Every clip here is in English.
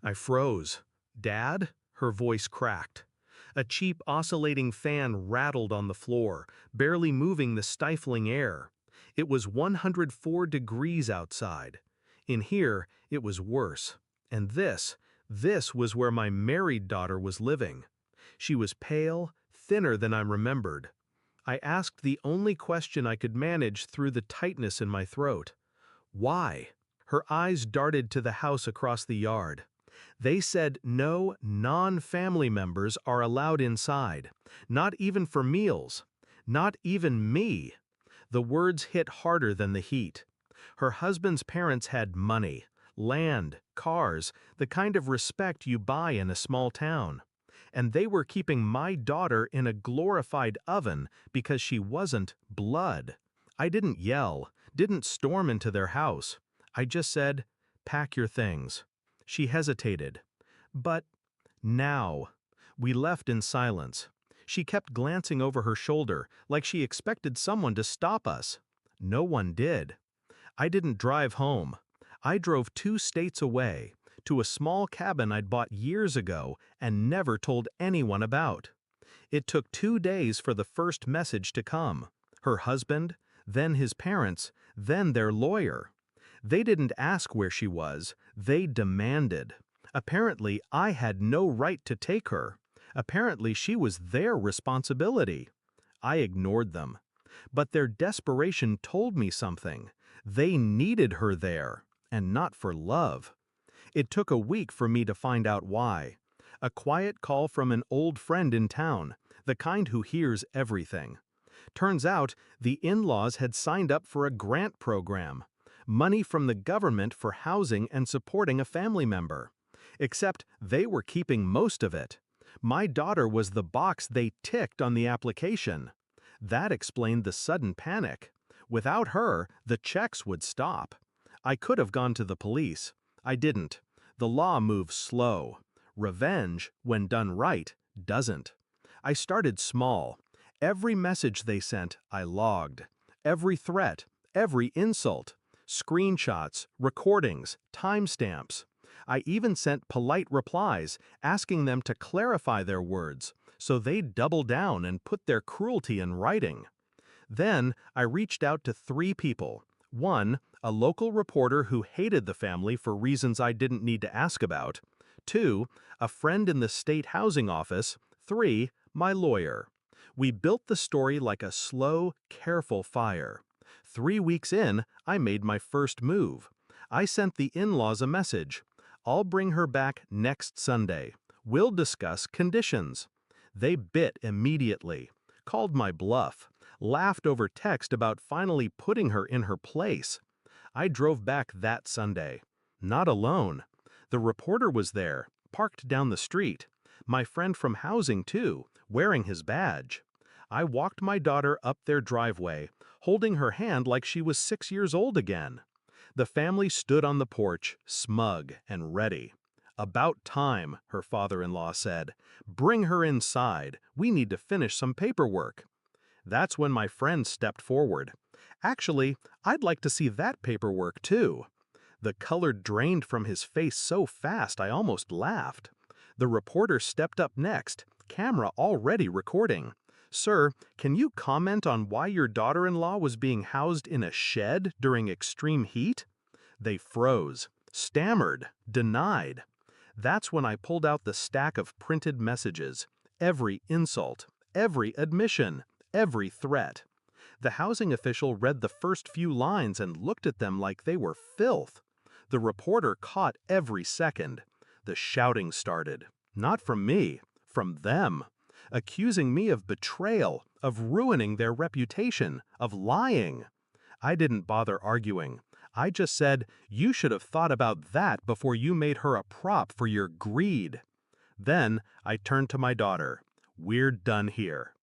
I froze. "Dad?" Her voice cracked. A cheap oscillating fan rattled on the floor, barely moving the stifling air. It was 104 degrees outside. In here, it was worse. And this was where my married daughter was living. She was pale, thinner than I remembered. I asked the only question I could manage through the tightness in my throat. Why? Her eyes darted to the house across the yard. They said no non-family members are allowed inside, not even for meals, not even me. The words hit harder than the heat. Her husband's parents had money, land, cars, the kind of respect you buy in a small town. And they were keeping my daughter in a glorified oven because she wasn't blood. I didn't yell, didn't storm into their house. I just said, "Pack your things." She hesitated. But now. We left in silence. She kept glancing over her shoulder, like she expected someone to stop us. No one did. I didn't drive home. I drove 2 states away, to a small cabin I'd bought years ago and never told anyone about. It took 2 days for the first message to come. Her husband, then his parents, then their lawyer. They didn't ask where she was, they demanded. Apparently, I had no right to take her. Apparently, she was their responsibility. I ignored them. But their desperation told me something. They needed her there, and not for love. It took a week for me to find out why. A quiet call from an old friend in town, the kind who hears everything. Turns out, the in-laws had signed up for a grant program. Money from the government for housing and supporting a family member. Except they were keeping most of it. My daughter was the box they ticked on the application. That explained the sudden panic. Without her, the checks would stop. I could have gone to the police. I didn't. The law moves slow. Revenge, when done right, doesn't. I started small. Every message they sent, I logged. Every threat, every insult. Screenshots, recordings, timestamps. I even sent polite replies, asking them to clarify their words, so they'd double down and put their cruelty in writing. Then, I reached out to 3 people. 1, a local reporter who hated the family for reasons I didn't need to ask about. 2, a friend in the state housing office. 3, my lawyer. We built the story like a slow, careful fire. 3 weeks in, I made my first move. I sent the in-laws a message. I'll bring her back next Sunday. We'll discuss conditions. They bit immediately, called my bluff, laughed over text about finally putting her in her place. I drove back that Sunday. Not alone. The reporter was there, parked down the street. My friend from housing, too, wearing his badge. I walked my daughter up their driveway, holding her hand like she was 6 years old again. The family stood on the porch, smug and ready. "About time," her father-in-law said. "Bring her inside. We need to finish some paperwork." That's when my friend stepped forward. "Actually, I'd like to see that paperwork too." The color drained from his face so fast I almost laughed. The reporter stepped up next, camera already recording. "Sir, can you comment on why your daughter-in-law was being housed in a shed during extreme heat?" They froze, stammered, denied. That's when I pulled out the stack of printed messages. Every insult, every admission, every threat. The housing official read the first few lines and looked at them like they were filth. The reporter caught every second. The shouting started. Not from me, from them. Accusing me of betrayal, of ruining their reputation, of lying. I didn't bother arguing. I just said, "You should have thought about that before you made her a prop for your greed." Then I turned to my daughter. "We're done here."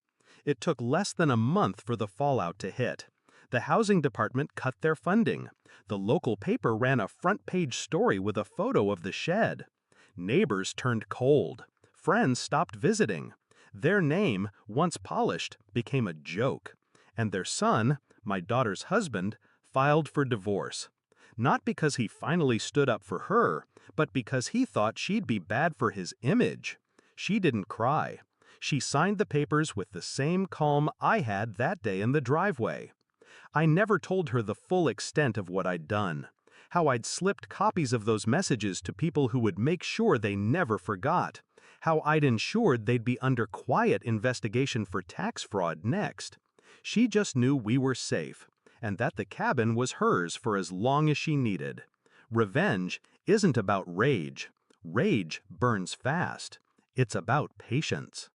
It took less than a month for the fallout to hit. The housing department cut their funding. The local paper ran a front-page story with a photo of the shed. Neighbors turned cold. Friends stopped visiting. Their name, once polished, became a joke. And their son, my daughter's husband, filed for divorce. Not because he finally stood up for her, but because he thought she'd be bad for his image. She didn't cry. She signed the papers with the same calm I had that day in the driveway. I never told her the full extent of what I'd done. How I'd slipped copies of those messages to people who would make sure they never forgot. How I'd ensured they'd be under quiet investigation for tax fraud next. She just knew we were safe, and that the cabin was hers for as long as she needed. Revenge isn't about rage. Rage burns fast. It's about patience.